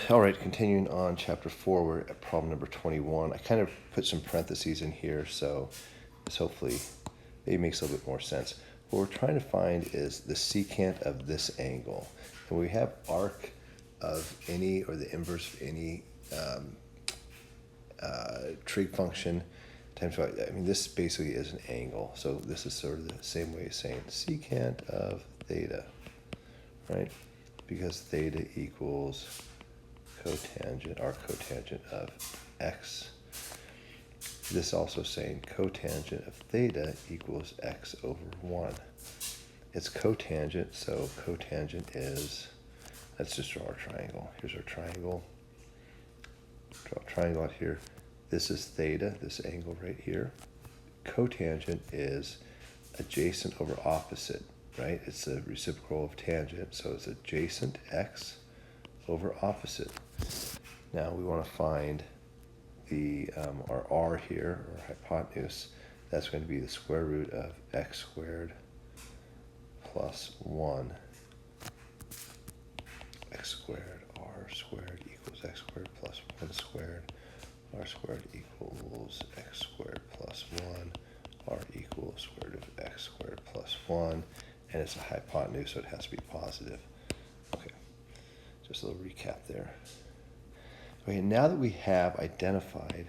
All right, continuing on chapter 4, we're at problem number 21. I kind of put some parentheses in here, so this hopefully maybe makes a little bit more sense. What we're trying to find is the secant of this angle. And we have arc of any, or the inverse of any trig function times y. I mean, this basically is an angle. So this is sort of the same way as saying secant of theta, right? Because theta equals cotangent, or cotangent of x. This also saying cotangent of theta equals x over 1. It's cotangent, so cotangent is, let's just draw our triangle. Here's our triangle. Draw a triangle out here. This is theta, this angle right here. Cotangent is adjacent over opposite, right? It's the reciprocal of tangent, so it's adjacent x over opposite. Now we want to find the our r here, or hypotenuse. That's going to be the square root of x squared plus 1. X squared, r squared equals x squared plus 1 squared. R squared equals x squared plus 1. R equals square root of x squared plus 1. And it's a hypotenuse, so it has to be positive. Okay, just a little recap there. Okay, now that we have identified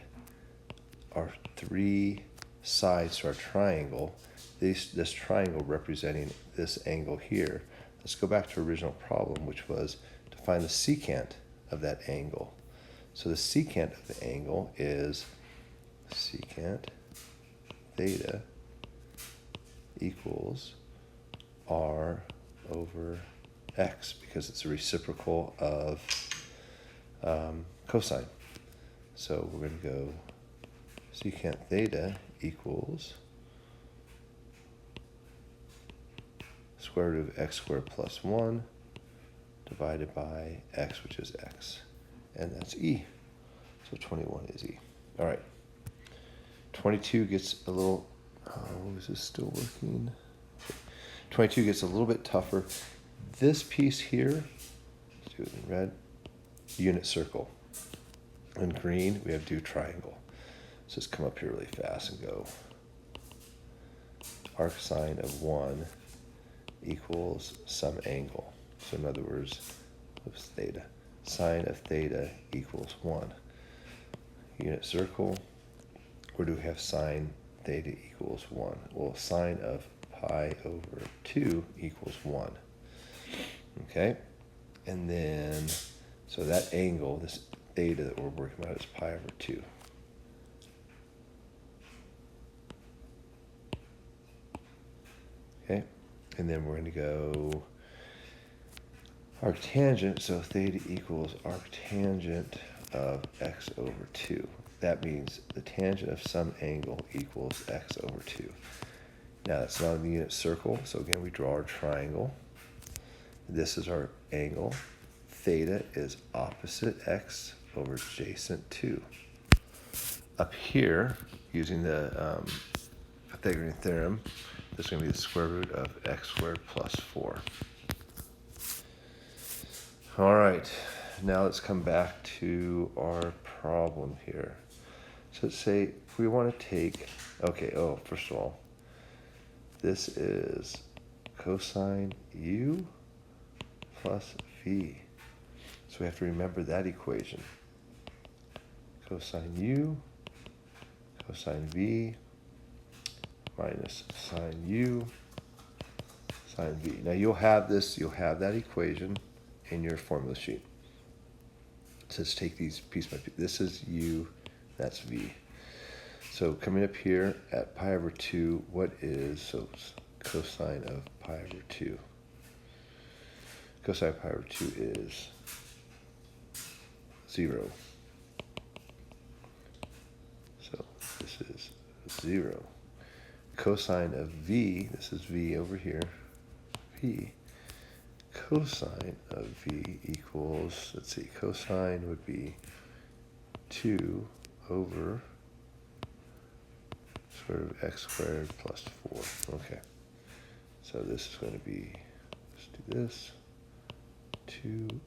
our three sides to our triangle, this triangle representing this angle here, let's go back to our original problem, which was to find the secant of that angle. So the secant of the angle is secant theta equals r over x, because it's a reciprocal of cosine. So we're going to go secant theta equals square root of x squared plus 1 divided by x, which is x. And that's E. So 21 is E. All right. 22 gets a little, is this still working? 22 gets a little bit tougher. This piece here, let's do it in red, unit circle. In green, we have do triangle. Let's just come up here really fast and go arc sine of 1 equals some angle. So in other words, what's theta? Sine of theta equals 1. Unit circle, where do we have sine theta equals 1? Well, sine of pi over 2 equals 1. Okay? And then, so that angle, this theta that we're working about, is pi over 2. Okay? And then we're going to go arctangent, so theta equals arctangent of x over 2. That means the tangent of some angle equals x over 2. Now that's not in the unit circle, so again we draw our triangle. This is our angle. Theta is opposite x over adjacent 2. Up here, using the Pythagorean theorem, this is going to be the square root of x squared plus 4. All right, now let's come back to our problem here. So let's say if we want to take, first of all, this is cosine u plus v. So we have to remember that equation. Cosine u, cosine v, minus sine u, sine v. Now you'll have that equation in your formula sheet. So let's take these piece by piece. This is u, that's v. So coming up here at pi over 2, what is, so cosine of pi over 2? Cosine of pi over 2 is 0. So this is 0. Cosine of v, this is v over here, v. Cosine of v equals, let's see, cosine would be 2 over square root of x squared plus 4. Okay. So this is going to be, let's do this, 2x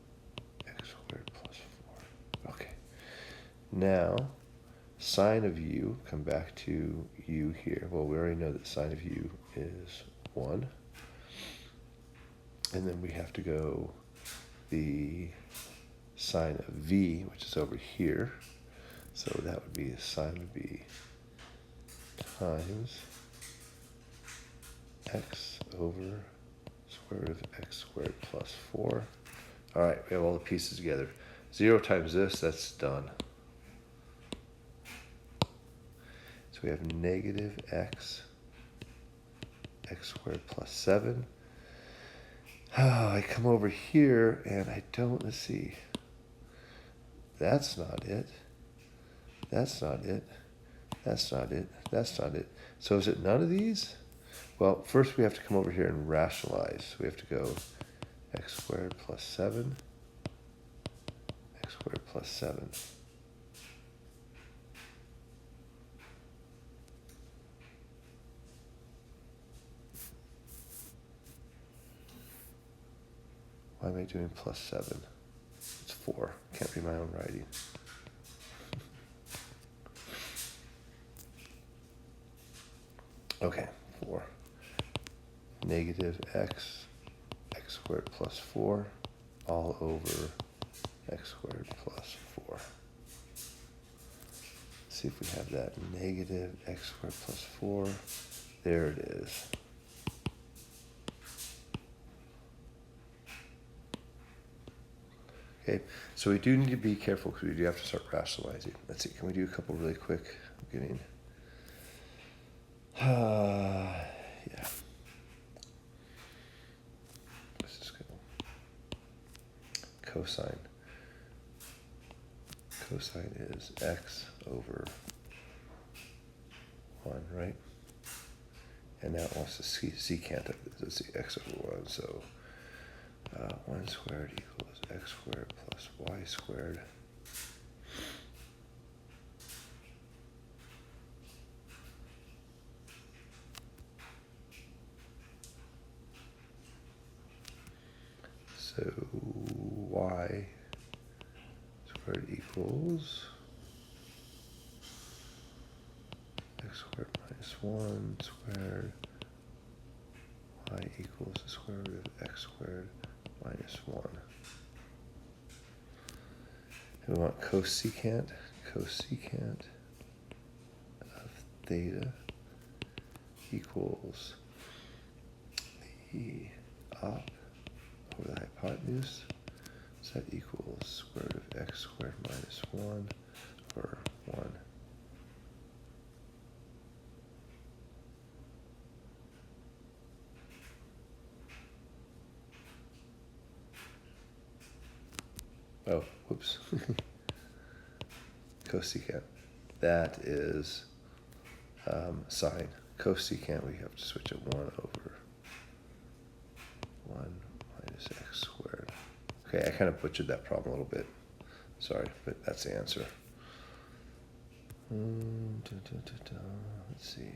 squared plus Now, sine of u, come back to u here. Well, we already know that sine of u is 1. And then we have to go the sine of v, which is over here. So that would be sine of v times x over square root of x squared plus 4. All right, we have all the pieces together. 0 times this, that's done. So we have negative x squared plus 7. I come over here and I don't, let's see. That's not it. That's not it. That's not it. That's not it. So is it none of these? Well, first we have to come over here and rationalize. We have to go x squared plus 7, x squared plus 7. Why am I doing plus 7? It's 4. Can't read my own writing. Okay, 4. Negative x squared plus 4, all over x squared plus 4. Let's see if we have that. Negative x squared plus 4. There it is. Okay, so we do need to be careful because we do have to start rationalizing. Let's see, can we do a couple really quick beginning? Yeah. Let's just go. Cosine. Cosine is x over 1, right? And now it wants to see secant of this. Let's see, x over 1. So 1 squared equals x squared plus y squared. So y squared equals x squared minus 1 squared. Y equals the square root of x squared minus 1. And we want cosecant of theta equals the op over the hypotenuse. So that equals square root of x squared minus 1 over 1. Oh, whoops. Cosecant. That is sine. Cosecant, we have to switch it 1 over 1 minus x squared. Okay, I kind of butchered that problem a little bit. Sorry, but that's the answer. Let's see.